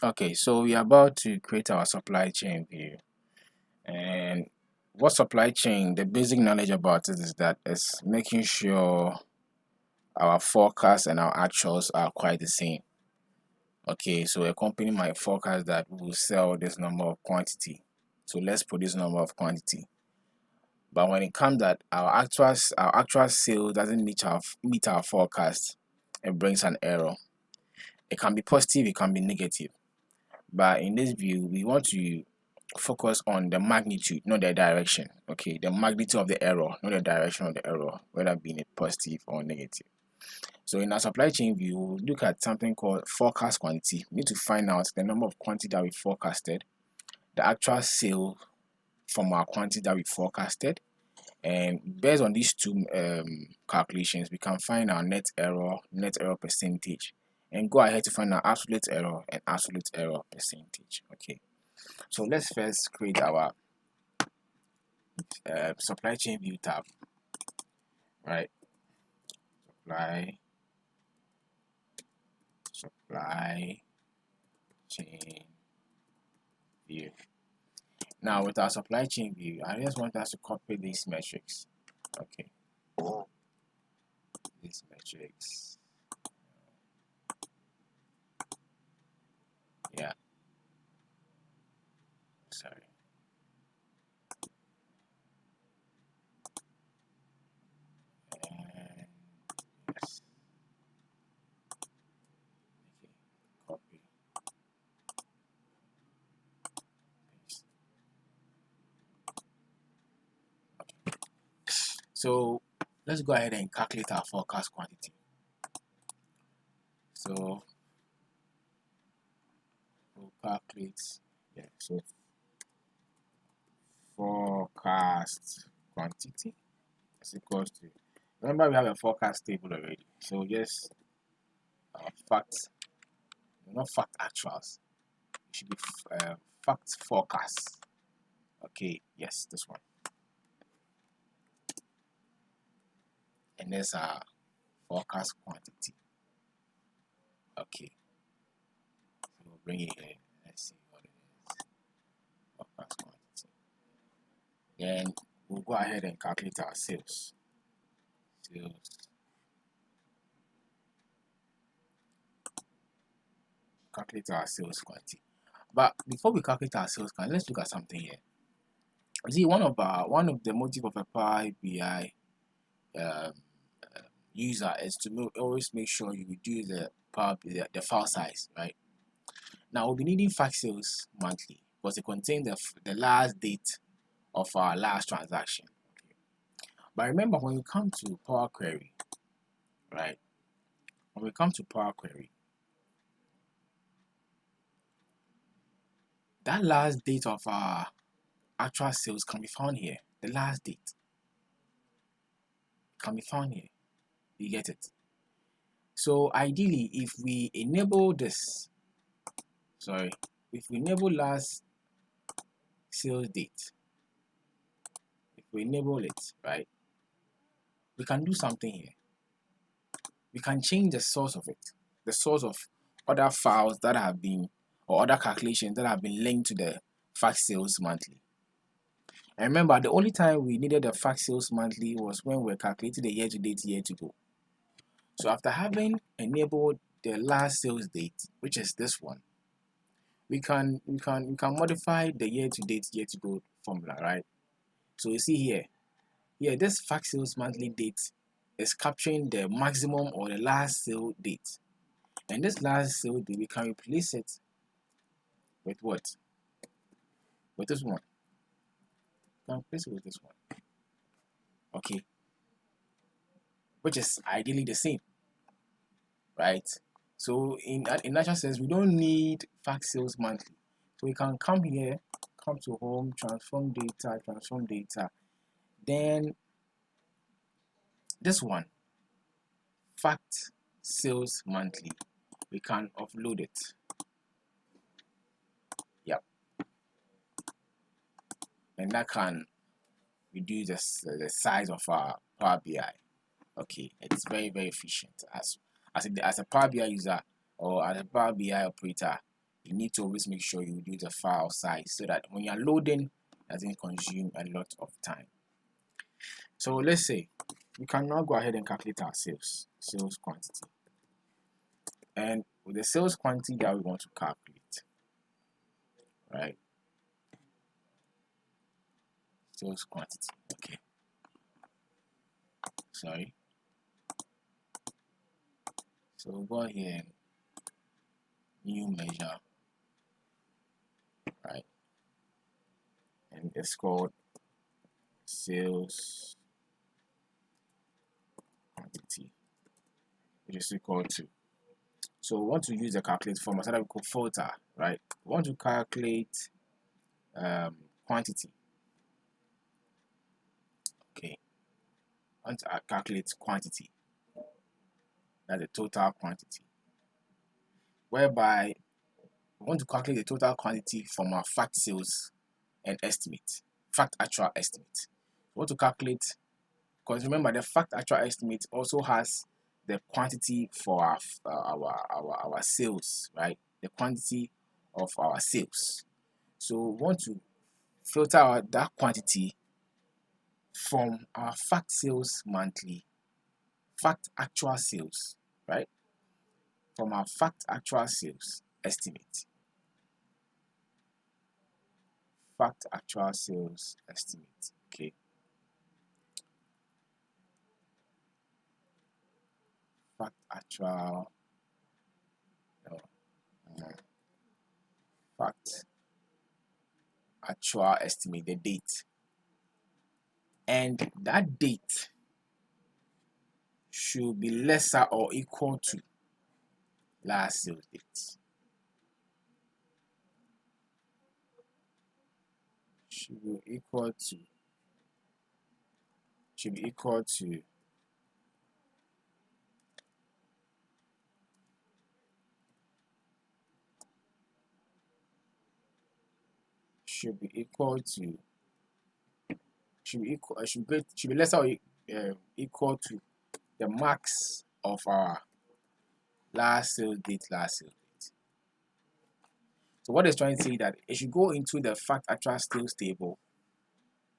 Okay, so we are about to create our supply chain view. And what supply chain, the basic knowledge about it is that it's making sure our forecasts and our actuals are quite the same. Okay, so a company might forecast that we will sell this number of quantity. So let's put this number of quantity. But when it comes that our actual sale doesn't meet our forecast, it brings an error. It can be positive, it can be negative. But in this view, we want to focus on the magnitude, not the direction. Okay, the magnitude of the error, not the direction of the error, whether being a positive or negative. So in our supply chain view, we'll look at something called forecast quantity. We need to find out the number of quantity that we forecasted, the actual sale from our quantity that we forecasted, and based on these two calculations, we can find our net error percentage, and go ahead to find our absolute error and absolute error percentage. Okay, so let's first create our supply chain view tab, right? Supply chain view. Now with our supply chain view, I just want us to copy these metrics. Okay, these metrics. Yeah, sorry. And yes, okay, copy, paste. So let's go ahead and calculate our forecast quantity. So we'll calculate, yeah, so forecast quantity is equals to, remember we have a forecast table already. So just facts, not fact actuals. It should be fact forecast. Okay, yes, this one. And there's our forecast quantity. Okay, so we'll bring it here. Let's see what it is. Forecast quantity. Then we'll go ahead and calculate our sales. Calculate our sales quantity. But before we calculate our sales quantity, let's look at something here. See, one of the motive of a Power BI um, user is to always make sure you reduce the file size, right? Now we'll be needing fact sales monthly because it contains the last date of our last transaction. Okay. But remember, when you come to Power Query, right? When we come to Power Query, that last date of our actual sales can be found here. The last date can be found here. You get it? So ideally, if we enable this, if we enable last sales date, if we enable it, right, we can do something here. We can change the source of it, the source of other files that have been, or other calculations that have been linked to the fact sales monthly. And remember, the only time we needed the fact sales monthly was when we were calculating the year to date, year to go. So after having enabled the last sales date, which is this one, we can modify the year to date, year to go formula, right? So you see here this fact sales monthly date is capturing the maximum or the last sale date. And this last sale date, we can replace it with what? With this one. We can replace it with this one. Okay. Which is ideally the same, right? So in natural sense, we don't need fact sales monthly. So we can come here, come to home, transform data. Then this one, fact sales monthly, we can upload it. Yep. And that can reduce the size of our Power BI. Okay, it's very efficient. As a Power BI user or as a Power BI operator, you need to always make sure you reduce the file size so that when you're loading, it doesn't consume a lot of time. So let's say we can now go ahead and calculate our sales quantity. And with the sales quantity that we want to calculate, right? Sales quantity, okay. Sorry. So we'll go here and new measure, right? And it's called sales quantity, which is equal to. So we want to use the calculate format so that we could filter, right? We want to calculate quantity. Okay. I want to calculate quantity. That's the total quantity. Whereby we want to calculate the total quantity from our fact sales and estimate, fact actual estimate. We want to calculate, because remember the fact actual estimate also has the quantity for our sales, right? The quantity of our sales. So we want to filter out that quantity from our fact sales monthly, fact actual sales, right? From our fact actual sales estimate. Fact actual sales estimate, okay. Fact actual, fact actual estimate, the date. And that date should be lesser or equal to last sales date. Should be equal to should be lesser or equal to the max of our last sales date. So what it's trying to say that it should go into the fact actual sales table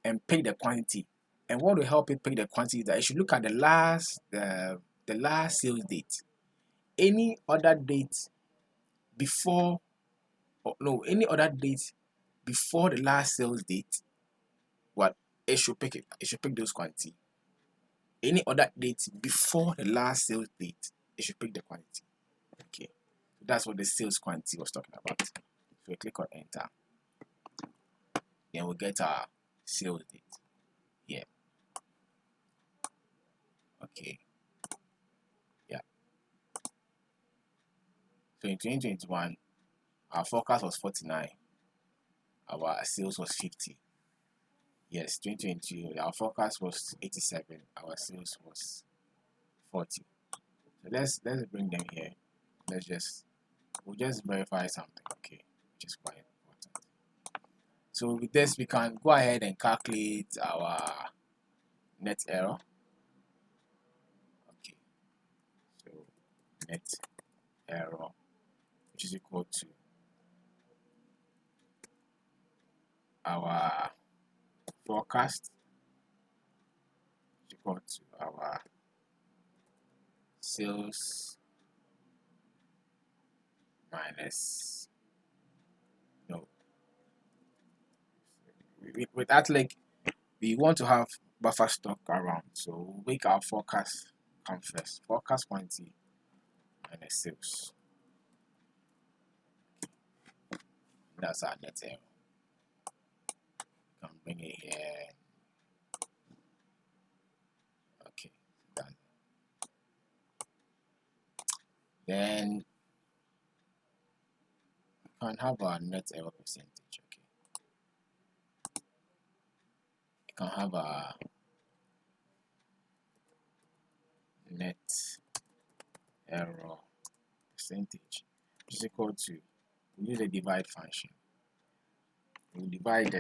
and pick the quantity. And what will help it pick the quantity is that it should look at the last sales date. Any other date before, any other date before the last sales date, what it should pick it. It should pick those quantity. Any other date before the last sales date, it should pick the quantity. Okay, so that's what the sales quantity was talking about. So we click on enter. Then we'll get our sales date here. Okay. Yeah. So in 2021, our forecast was 49. Our sales was 50. Yes, 2022, our forecast was 87. Our sales was 40. So let's bring them here. We'll just verify something, okay, which is quite important. So with this, we can go ahead and calculate our net error. Okay, so net error, which is equal to our forecast, which is equal to our sales minus, with that, like, we want to have buffer stock around, so we'll make our forecast come first. Forecast quantity minus sales. That's our net error. You can bring it here. Okay, done. Then we can have our net error percentage. Okay, you can have our net error percentage, which is equal to, we use the divide function. We divide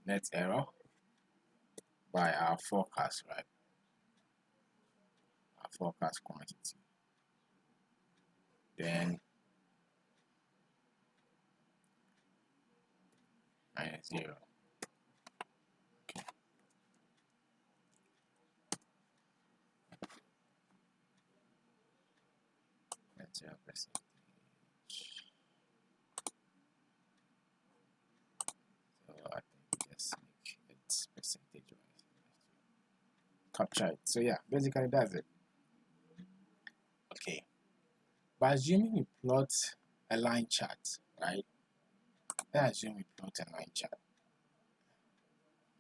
net error by our forecast, right? forecast quantity, then minus 0. Okay. That's 0%. So I think let's make it percentage wise. Capture it. So yeah, basically that's it. Okay. By assuming we plot a line chart, right? Let's assume we plot a line chart.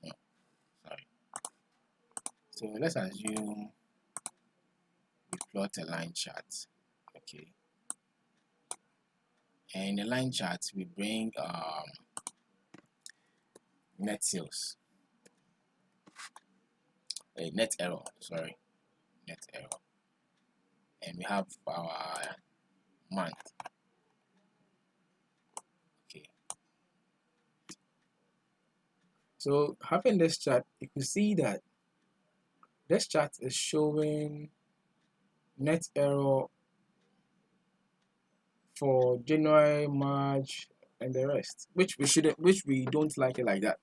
No, sorry. So let's assume we plot a line chart. Okay. And in the line chart we bring net sales. Net error, sorry. Net error. And we have our month. Okay. So having this chart, you can see that this chart is showing net error for January, March, and the rest, which we don't like it like that,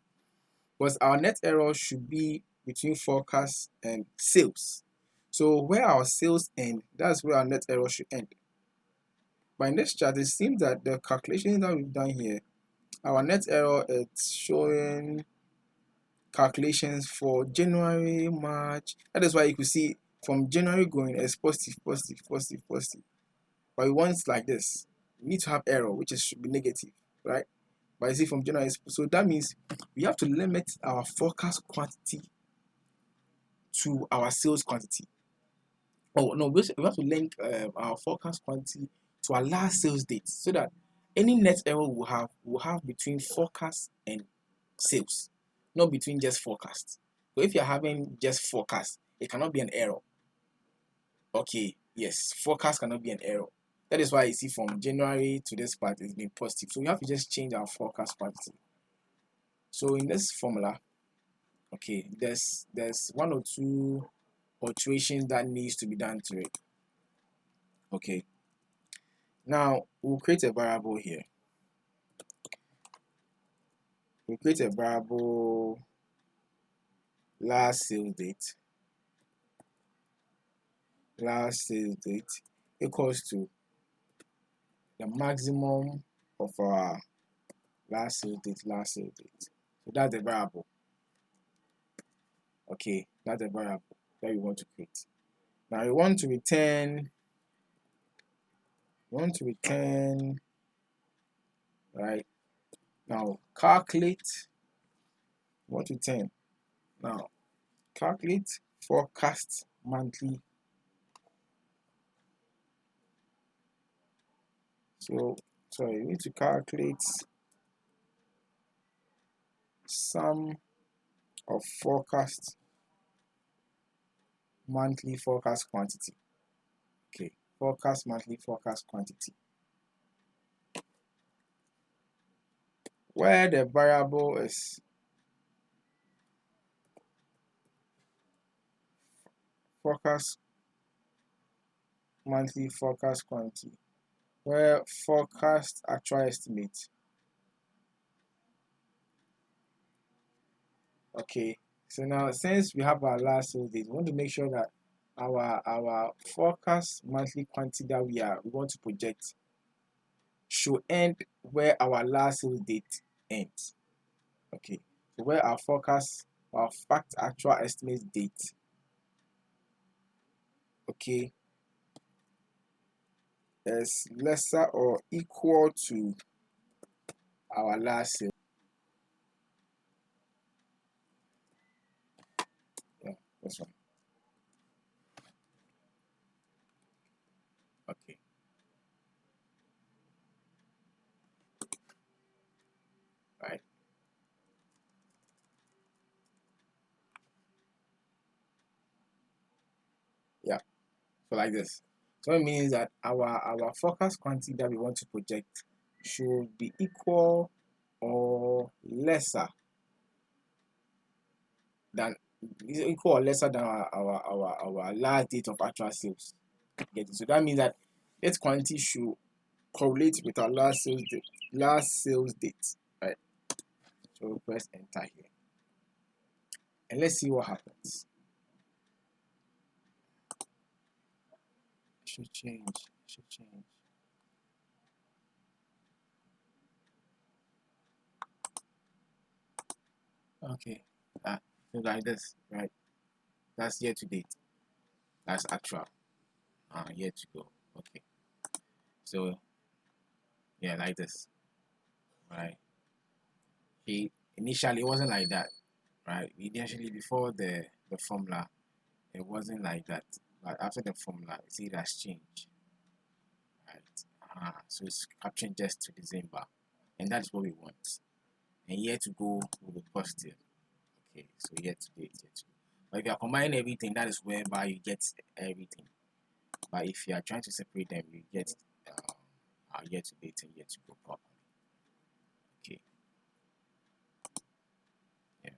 because our net error should be between forecast and sales. So where our sales end, that's where our net error should end. But in this chart, it seems that the calculations that we've done here, our net error is showing calculations for January, March. That is why you could see from January going as positive, positive, positive, positive. But we want it like this. We need to have error, which should be negative, right? But you see from January, so that means we have to limit our forecast quantity to our sales quantity. Oh no, we have to link our forecast quantity to our last sales date, so that any net error will have between forecast and sales, not between just forecast. So if you're having just forecast, it cannot be an error. Okay, yes, forecast cannot be an error. That is why you see from January to this part it's been positive. So we have to just change our forecast quantity. So in this formula, okay, there's one or two alterations that needs to be done to it. Okay. Now we'll create a variable here. We'll create a variable last sales date. Last sales date equals to the maximum of our last sales date. So that's the variable. Okay, that's the variable that we want to create. Now we want to return right now calculate calculate forecast monthly. So sorry, we need to calculate sum of forecast monthly forecast quantity. Okay, forecast monthly forecast quantity, where the variable is forecast monthly forecast quantity, where forecast actual estimate. Okay, so now since we have our last sales date, we want to make sure that our forecast monthly quantity that we want to project should end where our last sales date ends. Okay, so where our fact actual estimate date, okay, is lesser or equal to our last sale. Yeah, this one. Okay. Right. Yeah. So like this. So it means that our forecast quantity that we want to project should be equal or lesser than is equal or lesser than our last date of actual sales. Get it? So that means that this quantity should correlate with our last sales date, right? So press enter here and let's see what happens. It should change. It should change. Okay. So like this, right? That's year to date. That's actual. Year to go. Okay. So yeah, like this, right? Initially it wasn't like that, right? Initially before the formula, it wasn't like that. But after the formula, see it has changed, right? So it's capturing just to December, and that's what we want. And year to go will be positive. Okay, so year to date, year to go. But if you are combining everything, that is whereby you get everything. But if you are trying to separate them, you get year to date and year to go properly. Okay, yeah,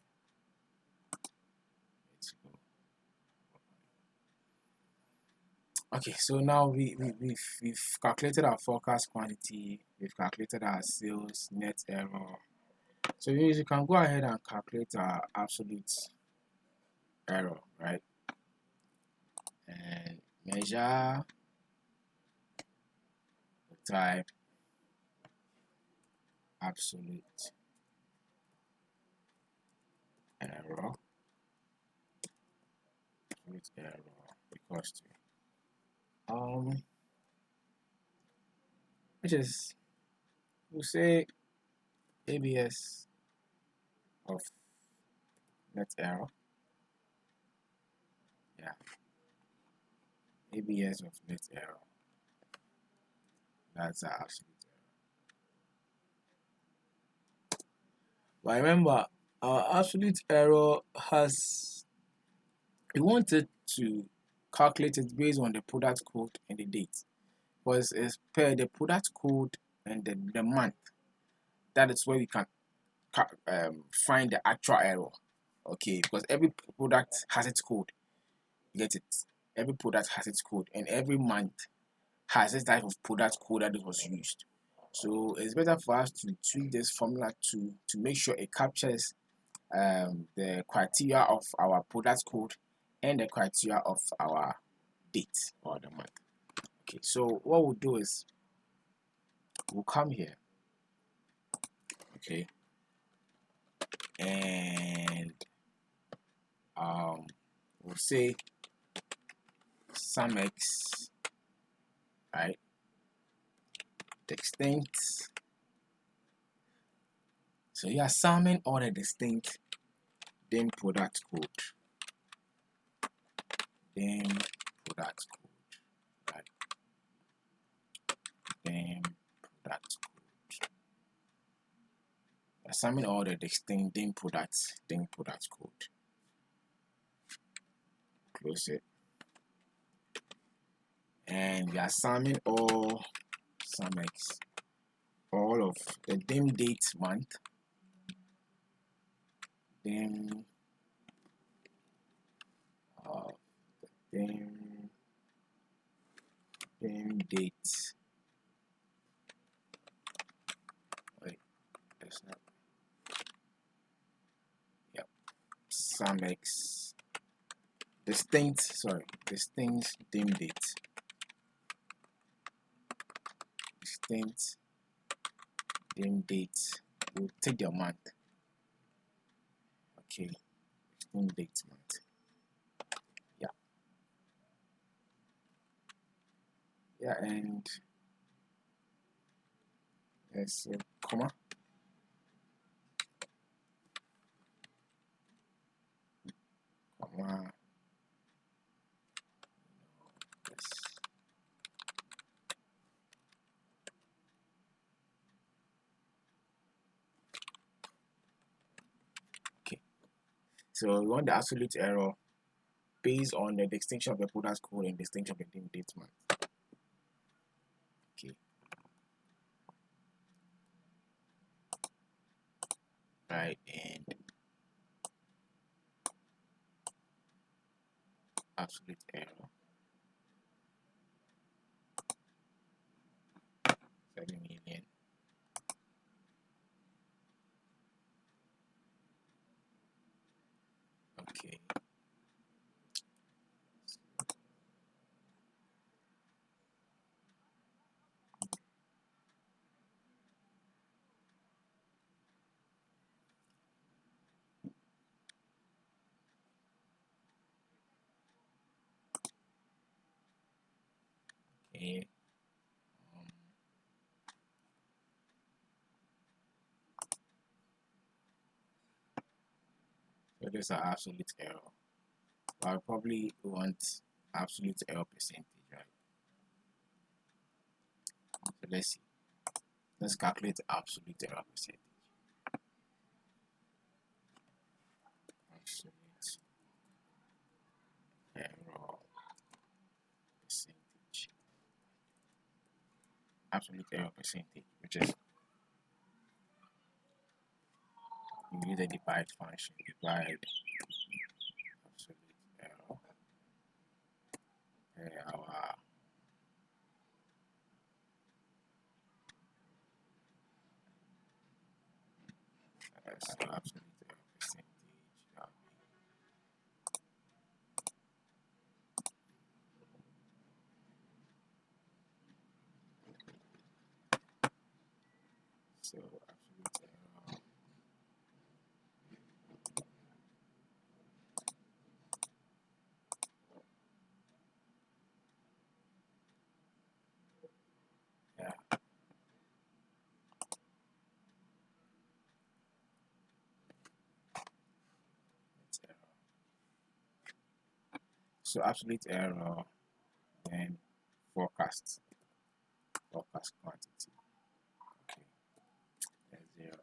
year to go. Okay, so now we've calculated our forecast quantity, we've calculated our sales net error. So you can go ahead and calculate our absolute error, right? And measure the type absolute error, equals to which is, we'll say ABS of net error. Yeah, ABS of net error. That's our absolute error. But remember, our absolute error has, we wanted to calculate it based on the product code and the date. Because it's per the product code and the month. That is where we can find the actual error. Okay, because every product has its code. You get it? Every product has its code, and every month has this type of product code that it was used. So it's better for us to tweak this formula to make sure it captures the criteria of our product code and the criteria of our date or the month. Okay, so what we'll do is we'll come here, okay, and we'll say sum x, right, distinct. So you are summing all the distinct then product code, then product code, right, then product code. You are summing all the distinct then product code. Close it. And we are summing all sum x, all of the dim date month, then date. Wait, that's not. Yep, sum x distinct dim date. Distinct dim date. We'll take the month. Okay, dim date month. Yeah. Yeah, and there's a comma. Comma. Yes. Okay. So we want the absolute error based on the distinction of the product code and distinction of the dim date month. Okay. Right, and absolute error 7,000,000. Okay. Okay. Um, so this is an absolute error. I probably want absolute error percentage, right? So let's see. Let's calculate absolute error percentage. Absolute error percentage. Absolute error percentage, which is you use the divide function. Divide absolute error per our so absolute error percentage. So absolute error. Yeah. Error. So absolute error, then forecast quantity. Okay, that's 0.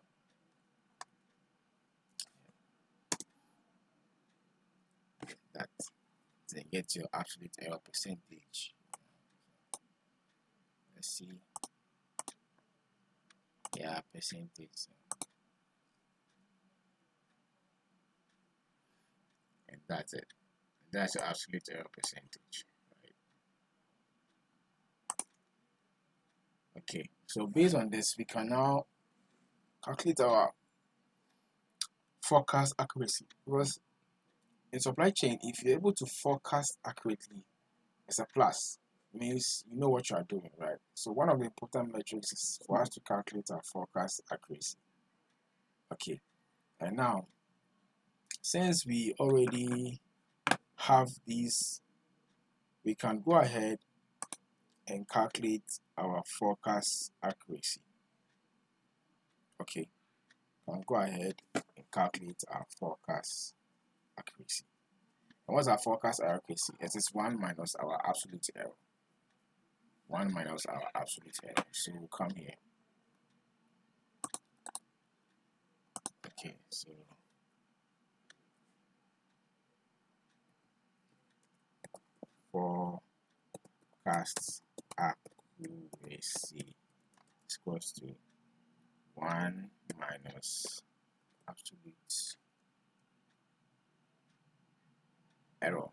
That then get your absolute error percentage. Let's see. Yeah, percentage. And that's it. That's your absolute error percentage. Right? Okay, so based on this, we can now calculate our forecast accuracy. Because in supply chain, if you're able to forecast accurately, it's a plus. It means you know what you are doing, right? So one of the important metrics is for us to calculate our forecast accuracy. Okay, and now since we already have these, we can go ahead and calculate our forecast accuracy. Okay, we can go ahead and calculate our forecast accuracy. And what's our forecast accuracy? It is 1 minus our absolute error. 1 minus our absolute error. So we'll come here. Okay, so forecast accuracy is equals to 1 minus absolute error.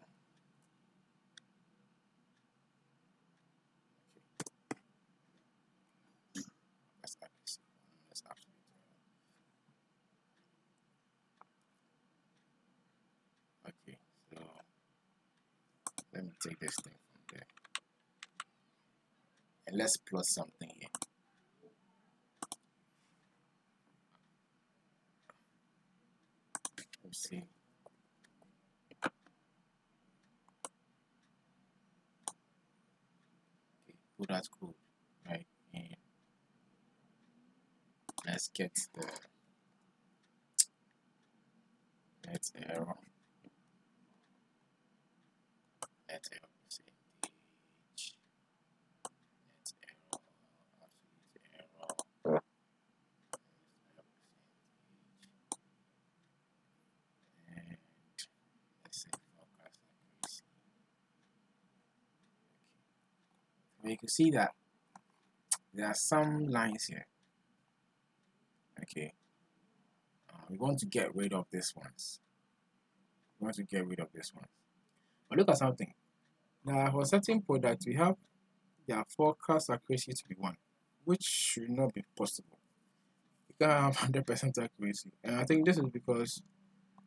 Okay. That's accuracy. That's absolute error. Okay, so let me take this thing from there. And let's plot something here. Let's see. Okay, put that code right, and let's get the net error. Net error percentage. Net error. Absolute error. And let's set forecast accuracy. Okay. You can see that there are some lines here. Okay. We want to get rid of this ones. We want to get rid of this one. But look at something. Now, for certain products, we have their forecast accuracy to be 1, which should not be possible. You can't have 100% accuracy. And I think this is because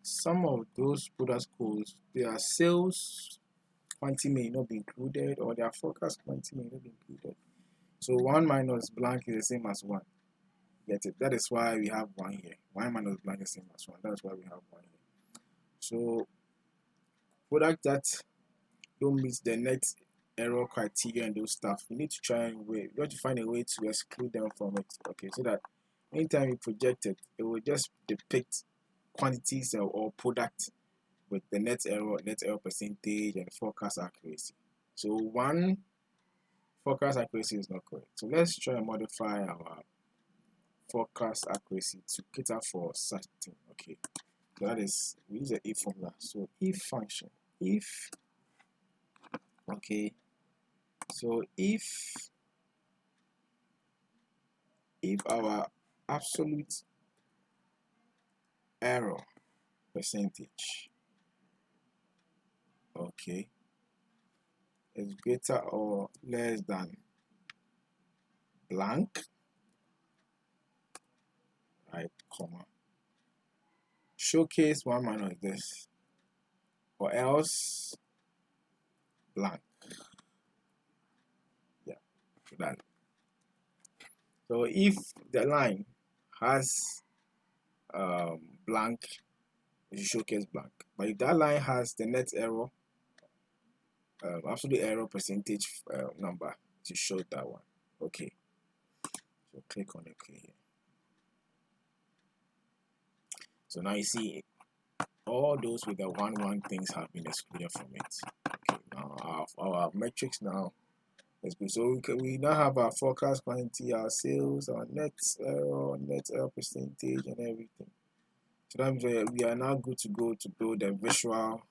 some of those product codes, their sales quantity may not be included, or their forecast quantity may not be included. So 1 minus blank is the same as 1. Get it? That is why we have 1 here. 1 minus blank is the same as 1. That's why we have 1 here. So product that don't meet the net error criteria and those stuff, we need to try and we have to find a way to exclude them from it. Okay, so that anytime we project it, it will just depict quantities or product with the net error percentage and forecast accuracy. So 1 forecast accuracy is not correct. So let's try and modify our forecast accuracy to cater for such thing. Okay, so that is, we use the if formula. So if function, if, okay, so if our absolute error percentage, okay, is greater or less than blank, right, comma, showcase 1 minus this, or else blank. Yeah, that. So if the line has blank, it should showcase blank. But if that line has the net error, absolute error percentage number, to show that one. Okay, so click on OK here. So now you see all those with the 1 things have been excluded from it. Okay, now our metrics now is good. So we now have our forecast quantity, our sales, our net error percentage, and everything. So that means we are now good to go to build a visual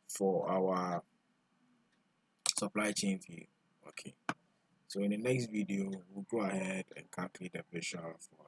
for our supply chain view. Okay, so in the next video we'll go ahead and calculate the visual for